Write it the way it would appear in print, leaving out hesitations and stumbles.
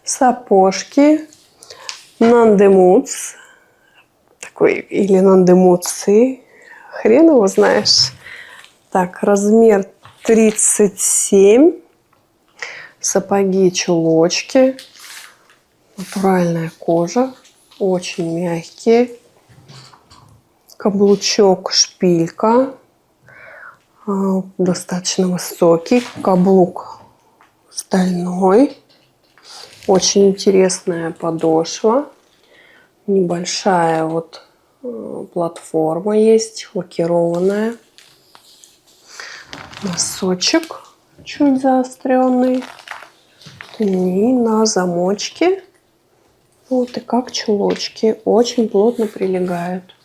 Сапожки Нандемутс. Такой, или Нандемутсы. Хрен его знаешь. Так, размер 37. Сапоги-чулочки. Натуральная кожа. Очень мягкие. Каблучок шпилька. Достаточно высокий. Каблук стальной. Очень интересная подошва. Небольшая вот платформа есть. Лакированная. Носочек чуть заостренный. И на замочке. Вот и как чулочки. Очень плотно прилегают.